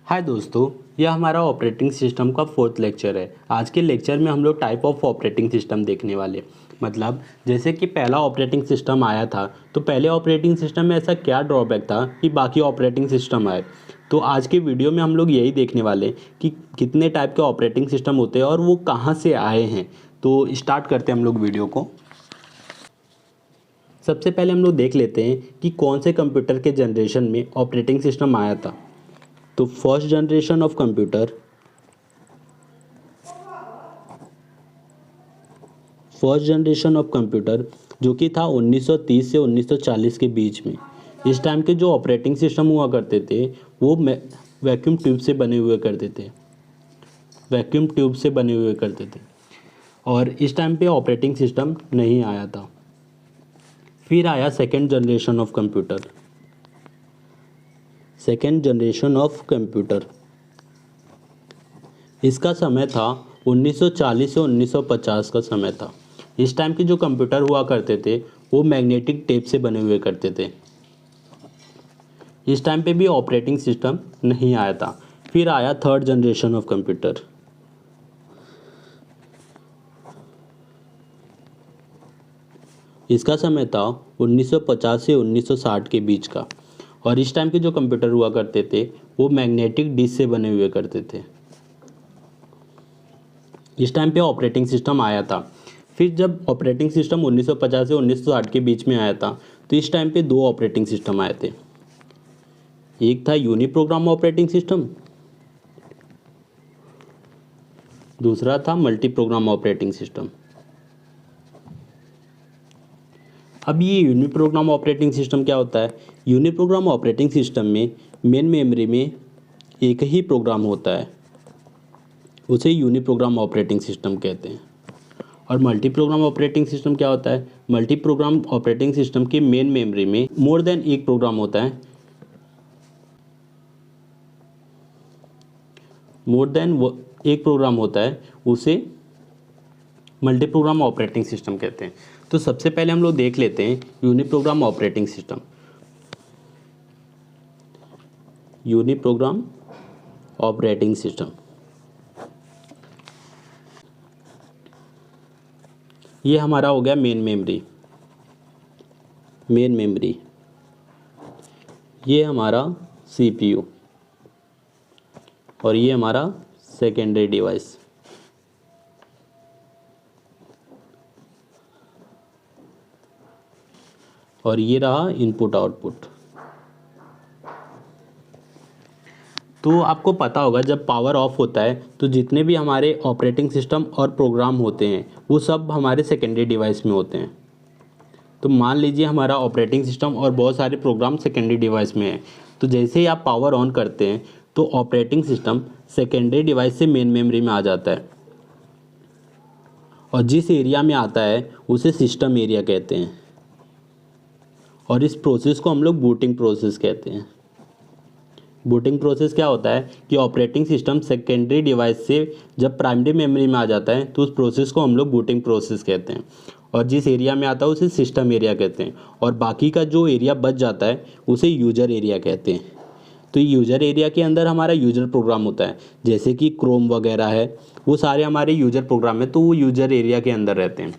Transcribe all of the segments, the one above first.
हाय दोस्तों, यह हमारा ऑपरेटिंग सिस्टम का फोर्थ लेक्चर है। आज के लेक्चर में हम लोग टाइप ऑफ ऑपरेटिंग सिस्टम देखने वाले। मतलब जैसे कि पहला ऑपरेटिंग सिस्टम आया था, तो पहले ऑपरेटिंग सिस्टम में ऐसा क्या ड्रॉबैक था कि बाकी ऑपरेटिंग सिस्टम आए। तो आज के वीडियो में हम लोग यही देखने वाले कि कितने टाइप के ऑपरेटिंग सिस्टम होते हैं और वो कहाँ से आए हैं। तो स्टार्ट करते हैं हम लोग वीडियो को। सबसे पहले हम लोग देख लेते हैं कि कौन से कंप्यूटर के जनरेशन में ऑपरेटिंग सिस्टम आया था। तो फर्स्ट जनरेशन ऑफ कंप्यूटर जो कि था 1930 से 1940 के बीच में। इस टाइम के जो ऑपरेटिंग सिस्टम हुआ करते थे वो वैक्यूम ट्यूब से बने हुए करते थे और इस टाइम पे ऑपरेटिंग सिस्टम नहीं आया था। फिर आया सेकेंड जनरेशन ऑफ कंप्यूटर। इसका समय था 1940 से 1950 का समय था। इस टाइम के जो कंप्यूटर हुआ करते थे वो मैग्नेटिक टेप से बने हुए करते थे। इस टाइम पे भी ऑपरेटिंग सिस्टम नहीं आया था। फिर आया थर्ड जनरेशन ऑफ कंप्यूटर। इसका समय था 1950 से 1960 के बीच का और इस टाइम के जो कंप्यूटर हुआ करते थे वो मैग्नेटिक डिस्क से बने हुए करते थे। इस टाइम पे ऑपरेटिंग सिस्टम आया था। फिर जब ऑपरेटिंग सिस्टम 1950 से 1960 के बीच में आया था तो इस टाइम पे दो ऑपरेटिंग सिस्टम आए थे। एक था यूनी प्रोग्राम ऑपरेटिंग सिस्टम, दूसरा था मल्टी प्रोग्राम ऑपरेटिंग सिस्टम। अब ये यूनी प्रोग्राम ऑपरेटिंग सिस्टम क्या होता है? यूनी प्रोग्राम ऑपरेटिंग सिस्टम में मेन मेमोरी में एक ही प्रोग्राम होता है, उसे यूनी प्रोग्राम ऑपरेटिंग सिस्टम कहते हैं। और मल्टी प्रोग्राम ऑपरेटिंग सिस्टम क्या होता है? मल्टी प्रोग्राम ऑपरेटिंग सिस्टम की मेन मेमोरी में मोर देन एक प्रोग्राम होता है, उसे मल्टी प्रोग्राम ऑपरेटिंग सिस्टम कहते हैं। तो सबसे पहले हम लोग देख लेते हैं यूनी प्रोग्राम ऑपरेटिंग सिस्टम। ये हमारा हो गया मेन मेमोरी। ये हमारा सीपीयू और ये हमारा सेकेंडरी डिवाइस। और ये रहा इनपुट आउटपुट। तो आपको पता होगा जब पावर ऑफ होता है तो जितने भी हमारे ऑपरेटिंग सिस्टम और प्रोग्राम होते हैं वो सब हमारे सेकेंडरी डिवाइस में होते हैं। तो मान लीजिए हमारा ऑपरेटिंग सिस्टम और बहुत सारे प्रोग्राम सेकेंडरी डिवाइस में है, तो जैसे ही आप पावर ऑन करते हैं तो ऑपरेटिंग सिस्टम सेकेंडरी डिवाइस से मेन मेमोरी में आ जाता है और जिस एरिया में आता है उसे सिस्टम एरिया कहते हैं और इस प्रोसेस को हम लोग बूटिंग प्रोसेस कहते हैं। बूटिंग प्रोसेस क्या होता है कि ऑपरेटिंग सिस्टम सेकेंडरी डिवाइस से जब प्राइमरी मेमोरी में आ जाता है तो उस प्रोसेस को हम लोग बूटिंग प्रोसेस कहते हैं और जिस एरिया में आता है उसे सिस्टम एरिया कहते हैं और बाकी का जो एरिया बच जाता है उसे यूजर एरिया कहते हैं। तो यूजर एरिया के अंदर हमारा यूजर प्रोग्राम होता है, जैसे कि क्रोम वगैरह है, वो सारे हमारे यूजर प्रोग्राम है, तो वो यूजर एरिया के अंदर रहते हैं।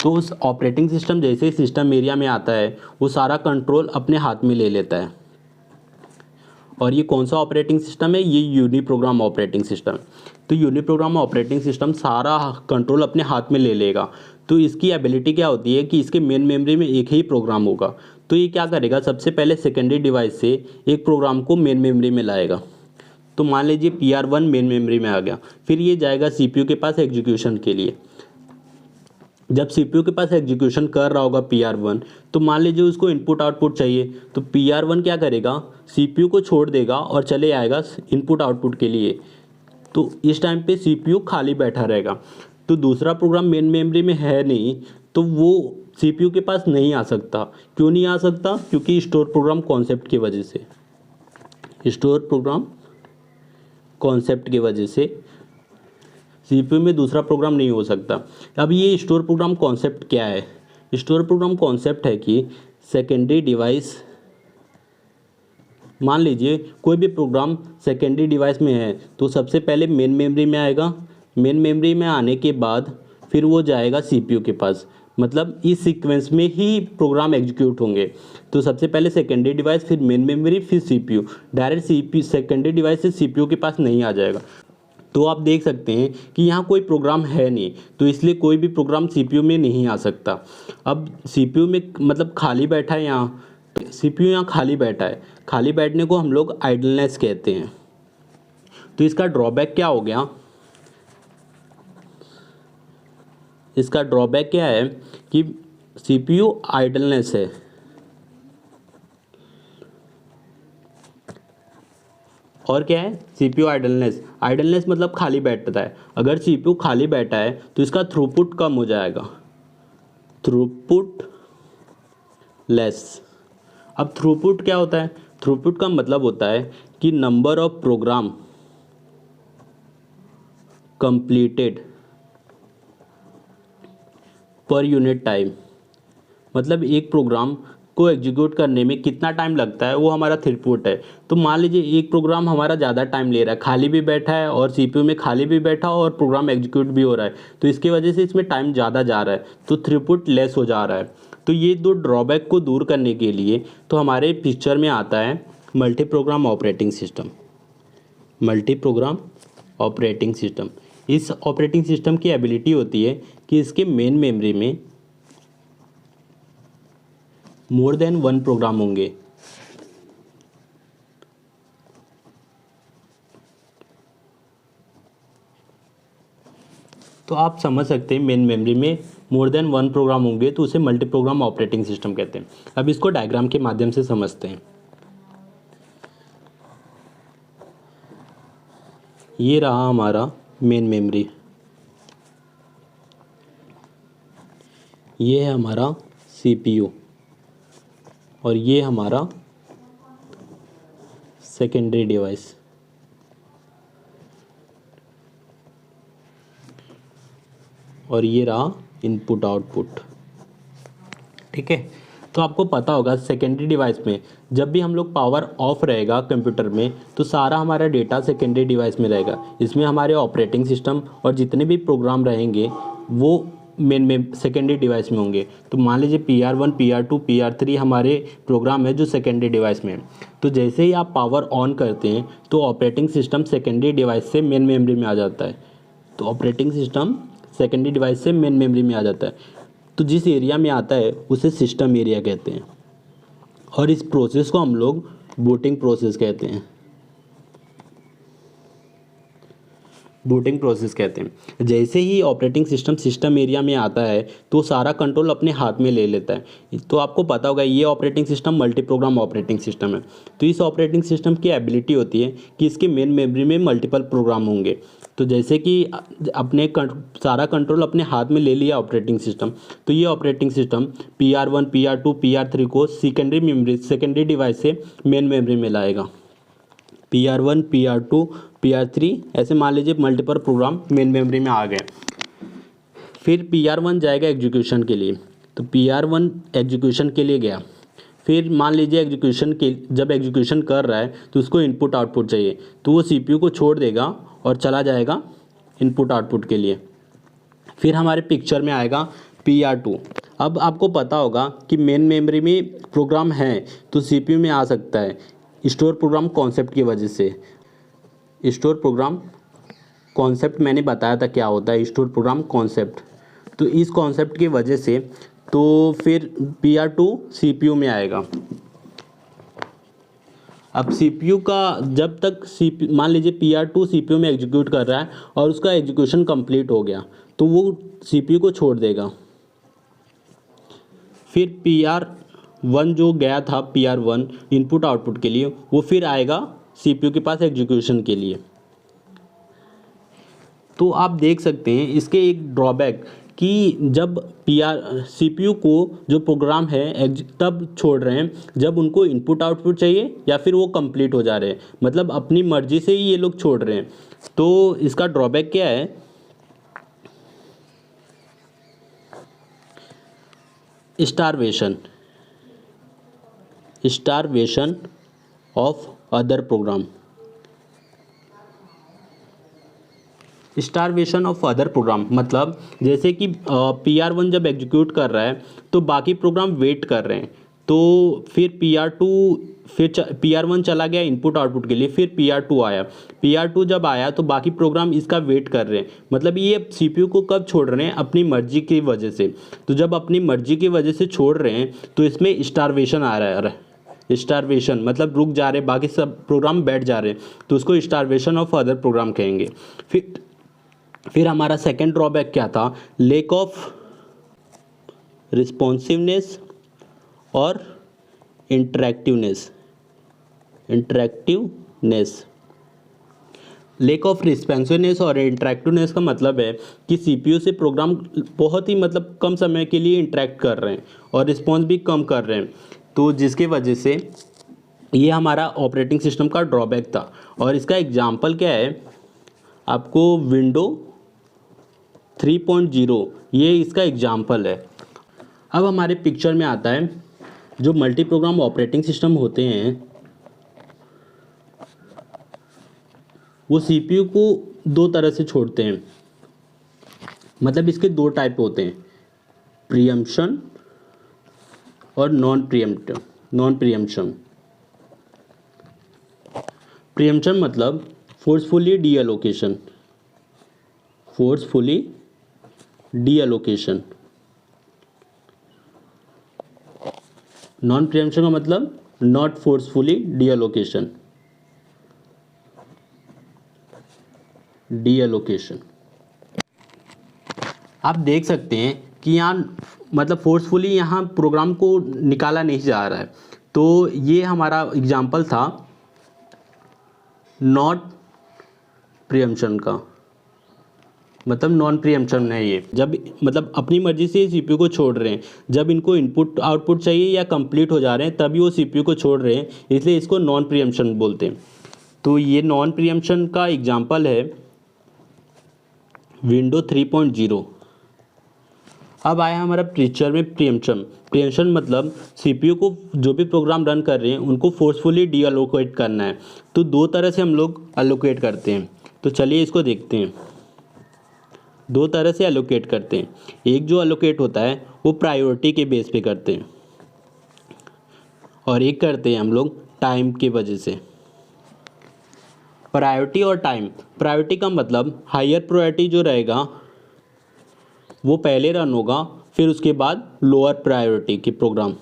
तो उस ऑपरेटिंग सिस्टम जैसे सिस्टम एरिया में आता है वो सारा कंट्रोल अपने हाथ में ले लेता है। और ये कौन सा ऑपरेटिंग सिस्टम है? ये यूनी प्रोग्राम ऑपरेटिंग सिस्टम। तो यूनी प्रोग्राम ऑपरेटिंग सिस्टम सारा कंट्रोल अपने हाथ में ले लेगा। तो इसकी एबिलिटी क्या होती है कि इसके मेन मेमोरी में एक ही प्रोग्राम होगा। तो ये क्या करेगा, सबसे पहले सेकेंडरी डिवाइस से एक प्रोग्राम को मेन मेमोरी में लाएगा। तो मान लीजिए PR1 मेन मेमोरी में आ गया, फिर ये जाएगा CPU के पास एग्जीक्यूशन के लिए। जब CPU के पास एग्जीक्यूशन कर रहा होगा PR1, तो मान लीजिए उसको इनपुट आउटपुट चाहिए, तो PR1 क्या करेगा, CPU को छोड़ देगा और चले आएगा इनपुट आउटपुट के लिए। तो इस टाइम पे CPU खाली बैठा रहेगा। तो दूसरा प्रोग्राम मेन मेमोरी में है नहीं, तो वो CPU के पास नहीं आ सकता। क्यों नहीं आ सकता? क्योंकि स्टोर प्रोग्राम कॉन्सेप्ट की वजह से CPU में दूसरा प्रोग्राम नहीं हो सकता। अब ये स्टोर प्रोग्राम कॉन्सेप्ट क्या है? स्टोर प्रोग्राम कॉन्सेप्ट है कि सेकेंडरी डिवाइस मान लीजिए कोई भी प्रोग्राम सेकेंडरी डिवाइस में है तो सबसे पहले मेन मेमोरी में आएगा, मेन मेमोरी में आने के बाद फिर वो जाएगा सीपीयू के पास, मतलब इस सीक्वेंस में ही प्रोग्राम एग्जीक्यूट होंगे। तो सबसे पहले सेकेंडरी डिवाइस, फिर मेन मेमोरी, फिर CPU. Direct CPU secondary device से सीपीयू के पास नहीं आ जाएगा। तो आप देख सकते हैं कि यहाँ कोई प्रोग्राम है नहीं, तो इसलिए कोई भी प्रोग्राम सीपीयू में नहीं आ सकता। अब सीपीयू में मतलब खाली बैठा है, यहाँ सीपीयू यहाँ खाली बैठा है, खाली बैठने को हम लोग आइडलनेस कहते हैं। तो इसका ड्रॉबैक क्या हो गया, इसका ड्रॉबैक क्या है कि सीपीयू आइडलनेस है। और क्या है, सीपीयू आइडलनेस। आइडलनेस मतलब खाली बैठता है। अगर सीपीयू खाली बैठा है तो इसका थ्रूपुट कम हो जाएगा, थ्रूपुट लेस। अब थ्रूपुट क्या होता है, थ्रूपुट का मतलब होता है कि number of program completed per unit time, मतलब एक प्रोग्राम को एग्जीक्यूट करने में कितना टाइम लगता है वो हमारा थ्रूपुट है। तो मान लीजिए एक प्रोग्राम हमारा ज़्यादा टाइम ले रहा है, खाली भी बैठा है और सीपीयू में खाली भी बैठा और प्रोग्राम एग्जीक्यूट भी हो रहा है, तो इसकी वजह से इसमें टाइम ज़्यादा जा रहा है, तो थ्रूपुट लेस हो जा रहा है। तो ये दो ड्रॉबैक को दूर करने के लिए तो हमारे पिक्चर में आता है multi program operating system. Multi program operating system, इस ऑपरेटिंग सिस्टम की एबिलिटी होती है कि इसके मेन मेमोरी में मोर देन वन प्रोग्राम होंगे। तो आप समझ सकते हैं मेन मेमोरी में मोर देन वन प्रोग्राम होंगे तो उसे मल्टी प्रोग्राम ऑपरेटिंग सिस्टम कहते हैं। अब इसको डायग्राम के माध्यम से समझते हैं। ये रहा हमारा मेन मेमोरी, ये है हमारा सीपीयू और ये हमारा सेकेंडरी डिवाइस। और ये रहा इनपुट आउटपुट। ठीक है, तो आपको पता होगा सेकेंडरी डिवाइस में जब भी हम लोग पावर ऑफ रहेगा कंप्यूटर में तो सारा हमारा डेटा सेकेंडरी डिवाइस में रहेगा। इसमें हमारे ऑपरेटिंग सिस्टम और जितने भी प्रोग्राम रहेंगे वो मेन में सेकेंडरी डिवाइस में होंगे। तो मान लीजिए PR1, PR2, PR3 हमारे प्रोग्राम है जो सेकेंडरी डिवाइस में है। तो जैसे ही आप पावर ऑन करते हैं तो ऑपरेटिंग सिस्टम सेकेंडरी डिवाइस से मेन मेमोरी में आ जाता है। तो ऑपरेटिंग सिस्टम सेकेंडरी डिवाइस से मेन मेमोरी में आ जाता है। तो जिस एरिया में आता है उसे सिस्टम एरिया कहते हैं और इस प्रोसेस को हम लोग बूटिंग प्रोसेस कहते हैं। बूटिंग प्रोसेस कहते हैं। जैसे ही ऑपरेटिंग सिस्टम सिस्टम एरिया में आता है तो सारा कंट्रोल अपने हाथ में ले लेता है। तो आपको पता होगा ये operating system multi program operating system है। तो इस ऑपरेटिंग सिस्टम की एबिलिटी होती है कि इसके मेन मेमोरी में मल्टीपल प्रोग्राम होंगे। तो जैसे कि अपने सारा कंट्रोल अपने हाथ में ले लिया ऑपरेटिंग सिस्टम, तो ये operating system PR1, PR2, PR3 को सेकेंडरी मेमोरी सेकेंडरी डिवाइस से मेन मेमोरी में लाएगा। PR1, PR2, PR3 ऐसे मान लीजिए मल्टीपल प्रोग्राम मेन मेमोरी में आ गए। फिर PR1 जाएगा एग्जीक्यूशन के लिए, तो PR1 एग्जीक्यूशन के लिए गया। फिर मान लीजिए एग्जीक्यूशन के जब एग्जीक्यूशन कर रहा है तो उसको इनपुट आउटपुट चाहिए, तो वो CPU को छोड़ देगा और चला जाएगा इनपुट आउटपुट के लिए। फिर हमारे पिक्चर में आएगा PR2। अब आपको पता होगा कि मेन मेमोरी में प्रोग्राम है तो CPU में आ सकता है स्टोर प्रोग्राम कॉन्सेप्ट की वजह से। स्टोर प्रोग्राम कॉन्सेप्ट मैंने बताया था क्या होता है, स्टोर प्रोग्राम कॉन्सेप्ट। तो इस कॉन्सेप्ट की वजह से तो फिर PR2 CPU में आएगा। अब CPU का जब तक मान लीजिए PR2 CPU में एग्जीक्यूट कर रहा है और उसका एग्जीक्यूशन कंप्लीट हो गया तो वो CPU को छोड़ देगा। फिर PR1 जो गया था PR1 इनपुट आउटपुट के लिए वो फिर आएगा CPU के पास एग्जीक्यूशन के लिए। तो आप देख सकते हैं इसके एक ड्रॉबैक कि जब CPU को जो प्रोग्राम है तब छोड़ रहे हैं जब उनको इनपुट आउटपुट चाहिए या फिर वो कंप्लीट हो जा रहे हैं, मतलब अपनी मर्जी से ही ये लोग छोड़ रहे हैं। तो इसका ड्रॉबैक क्या है, starvation of other program. Starvation of other program मतलब जैसे कि PR1 जब एग्जीक्यूट कर रहा है तो बाकी प्रोग्राम वेट कर रहे हैं, तो फिर PR2 फिर PR1 चला गया इनपुट आउटपुट के लिए, फिर PR2 आया, PR2 जब आया तो बाकी प्रोग्राम इसका वेट कर रहे हैं। मतलब ये CPU को कब छोड़ रहे हैं? अपनी मर्जी की वजह से। तो जब अपनी मर्जी की वजह से छोड़ रहे हैं तो इसमें स्टारवेशन आ रहा है। स्टारवेशन मतलब रुक जा रहे, बाकी सब प्रोग्राम बैठ जा रहे हैं, तो उसको स्टारवेशन ऑफ अदर प्रोग्राम कहेंगे। फिर हमारा सेकेंड ड्रॉबैक क्या था? लैक ऑफ रिस्पॉन्सिवनेस और इंटरेक्टिवनेस। लैक ऑफ रिस्पॉन्सिवनेस और इंटरेक्टिवनेस का मतलब है कि CPU से प्रोग्राम बहुत ही मतलब कम समय के लिए इंटरेक्ट कर रहे हैं और रिस्पॉन्स भी कम कर रहे हैं, तो जिसके वजह से ये हमारा ऑपरेटिंग सिस्टम का ड्रॉबैक था। और इसका एग्जांपल क्या है? आपको विंडो 3.0 ये इसका एग्जांपल है। अब हमारे पिक्चर में आता है जो मल्टी प्रोग्राम ऑपरेटिंग सिस्टम होते हैं वो CPU को दो तरह से छोड़ते हैं। मतलब इसके दो टाइप होते हैं, प्रीएम्पशन और नॉन प्रीएम्पशन। प्रीएम्पशन मतलब फोर्सफुली डीअलोकेशन। नॉन प्रीएम्पशन का मतलब नॉट फोर्सफुली डीअलोकेशन। आप देख सकते हैं कि यहाँ मतलब फोर्सफुली यहाँ प्रोग्राम को निकाला नहीं जा रहा है, तो ये हमारा एग्जाम्पल था नॉट प्रीएम्पशन का। मतलब नॉन प्रीएम्पशन है ये, जब मतलब अपनी मर्जी से CPU को छोड़ रहे हैं, जब इनको इनपुट आउटपुट चाहिए या कंप्लीट हो जा रहे हैं तभी वो CPU को छोड़ रहे हैं, इसलिए इसको नॉन प्रीएम्पशन बोलते हैं। तो ये नॉन प्रीएम्पशन का एग्जांपल है विंडो 3.0। अब आया हमारा पिक्चर में प्रीएम्पशन मतलब CPU को जो भी प्रोग्राम रन कर रहे हैं उनको फोर्सफुली डीअलोकेट करना है। तो दो तरह से हम लोग अलोकेट करते हैं, तो चलिए इसको देखते हैं। दो तरह से एलोकेट करते हैं। एक जो एलोकेट होता है वो प्रायोरिटी के बेस पे करते हैं और एक करते हैं हम लोग टाइम के वजह से। प्रायोरिटी और टाइम। प्रायोरिटी का मतलब हायर प्रायोरिटी जो रहेगा वो पहले रन होगा, फिर उसके बाद लोअर प्रायोरिटी के प्रोग्राम।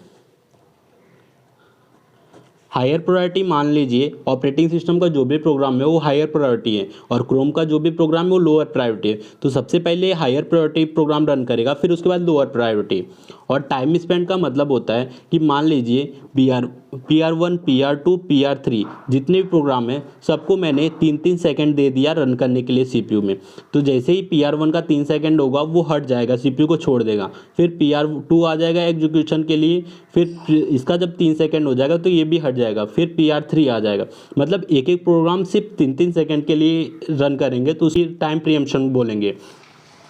हायर प्रायोरिटी मान लीजिए ऑपरेटिंग सिस्टम का जो भी प्रोग्राम है वो हायर प्रायोरिटी है और क्रोम का जो भी प्रोग्राम है वो लोअर प्रायोरिटी है, तो सबसे पहले हायर प्रायोरिटी प्रोग्राम रन करेगा, फिर उसके बाद लोअर प्रायोरिटी। और टाइम स्पेंड का मतलब होता है कि मान लीजिए PR1 PR2 PR3 जितने भी प्रोग्राम हैं सबको मैंने 3-3 सेकंड दे दिया रन करने के लिए CPU में, तो जैसे ही PR1 का 3 सेकंड होगा वो हट जाएगा, CPU को छोड़ देगा, फिर PR2 आ जाएगा एग्जीक्यूशन के लिए, फिर इसका जब 3 सेकंड हो जाएगा तो ये भी हट जाएगा, फिर PR3 आ जाएगा। मतलब एक एक प्रोग्राम सिर्फ 3-3 सेकंड के लिए रन करेंगे, तो उसी टाइम प्रीएम्पशन बोलेंगे।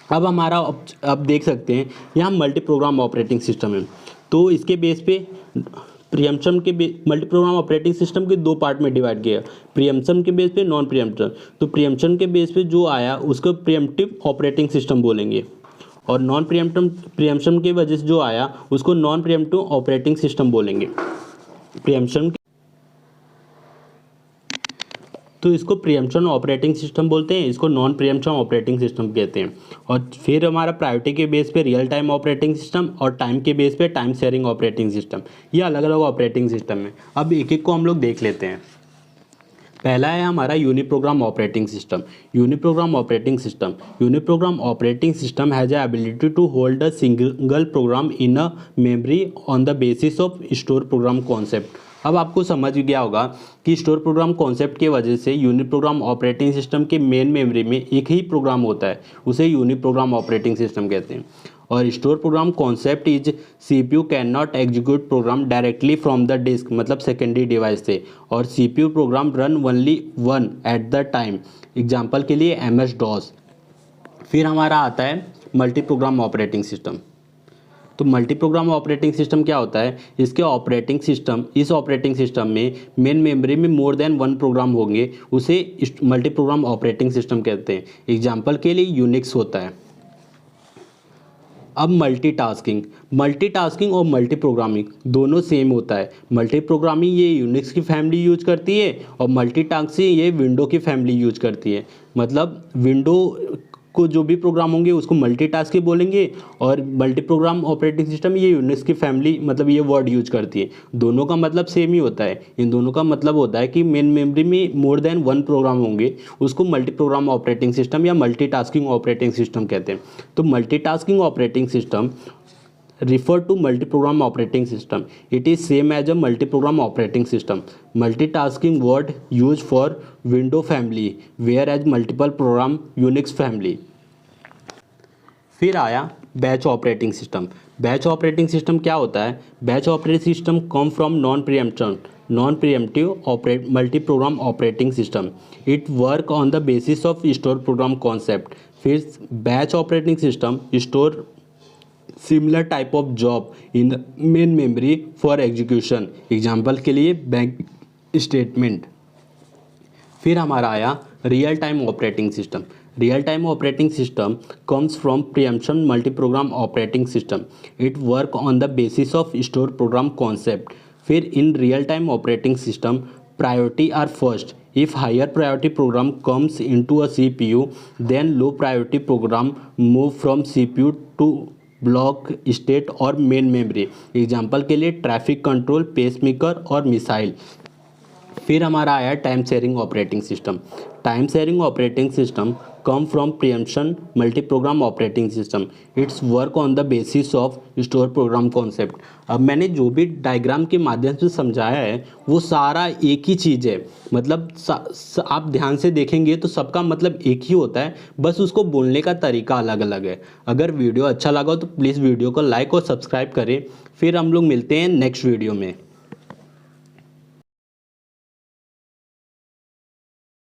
अब हमारा अब देख सकते हैं यहाँ मल्टी प्रोग्राम ऑपरेटिंग सिस्टम है, तो इसके बेस पे प्रीएम्पशन के मल्टी प्रोग्राम ऑपरेटिंग सिस्टम के दो पार्ट में डिवाइड किया, प्रीएम्पशन के बेस पे, नॉन प्रीएम्पशन। तो प्रीएम्पशन के बेस पे जो आया उसको प्रीएम्प्टिव ऑपरेटिंग सिस्टम बोलेंगे और नॉन प्रीएम्पशन के वजह से जो आया उसको नॉन प्रीएम्प्टिव ऑपरेटिंग सिस्टम बोलेंगे। प्रीएम्पशन तो इसको प्रीएम्पशन ऑपरेटिंग सिस्टम बोलते हैं, इसको नॉन प्रीएम्पशन ऑपरेटिंग सिस्टम कहते हैं। और फिर हमारा प्रायोरिटी के बेस पे रियल टाइम ऑपरेटिंग सिस्टम और टाइम के बेस पे टाइम शेयरिंग ऑपरेटिंग सिस्टम, ये अलग अलग ऑपरेटिंग सिस्टम है। अब एक एक को हम लोग देख लेते हैं। पहला है हमारा uniprogram operating system. Uniprogram operating system has a ability to hold a single program in a memory on the basis of store program concept. अब आपको समझ गया होगा कि स्टोर प्रोग्राम कॉन्सेप्ट के वजह से यूनिप्रोग्राम ऑपरेटिंग सिस्टम के मेन मेमोरी में एक ही प्रोग्राम होता है, उसे यूनिप्रोग्राम ऑपरेटिंग सिस्टम कहते हैं। और store program concept is CPU can not execute program directly from the disk, मतलब सेकेंडरी डिवाइस से, और CPU program run only one at the time. Example के लिए MS DOS। फिर हमारा आता है मल्टी प्रोग्राम ऑपरेटिंग सिस्टम। तो मल्टी प्रोग्राम ऑपरेटिंग सिस्टम क्या होता है, इसके ऑपरेटिंग सिस्टम, इस ऑपरेटिंग सिस्टम में मेन मेमोरी में मोर देन वन प्रोग्राम होंगे, उसे मल्टी प्रोग्राम ऑपरेटिंग सिस्टम कहते हैं। एग्जाम्पल के लिए यूनिक्स होता है। अब मल्टीटास्किंग और मल्टी प्रोग्रामिंग दोनों सेम होता है। मल्टी प्रोग्रामिंग ये यूनिक्स की फैमिली यूज करती है और मल्टीटास्किंग ये विंडो की फैमिली यूज करती है। मतलब विंडो को जो भी प्रोग्राम होंगे उसको मल्टीटास्किंग बोलेंगे और मल्टी प्रोग्राम ऑपरेटिंग सिस्टम ये यूनिक्स की फैमिली, मतलब ये वर्ड यूज करती है। दोनों का मतलब सेम ही होता है। इन दोनों का मतलब होता है कि मेन मेमोरी में मोर देन वन प्रोग्राम होंगे, उसको मल्टी प्रोग्राम ऑपरेटिंग सिस्टम या मल्टीटास्किंग ऑपरेटिंग सिस्टम कहते हैं। तो multitasking operating system refer to multi-program operating system. It is same as a multi-program operating system. Multitasking word used for window family, whereas multiple program Unix family. फिर आया batch operating system. Batch operating system क्या होता है? Batch operating system come from non preemptive multi program operating system. It work on the basis of store program concept. फिर batch operating system store similar type of job in main memory for execution. Example के लिए bank statement. फिर हमारा आया real time operating system. Real time operating system comes from preemption multi program operating system. It work on the basis of store program concept. फिर in real time operating system priority are first. If higher priority program comes into a CPU, then low priority program move from CPU to block state और main memory. Example के लिए traffic control, pacemaker और missile. फिर हमारा आया time sharing operating system. Time sharing operating system come from preemption multi program operating system. It's work on the basis of store program concept. अब मैंने जो भी डायग्राम के माध्यम से समझाया है वो सारा एक ही चीज़ है। मतलब आप ध्यान से देखेंगे तो सबका मतलब एक ही होता है, बस उसको बोलने का तरीका अलग अलग है। अगर वीडियो अच्छा लगा तो प्लीज़ वीडियो को लाइक और सब्सक्राइब करें। फिर हम लोग मिलते हैं नेक्स्ट वीडियो में।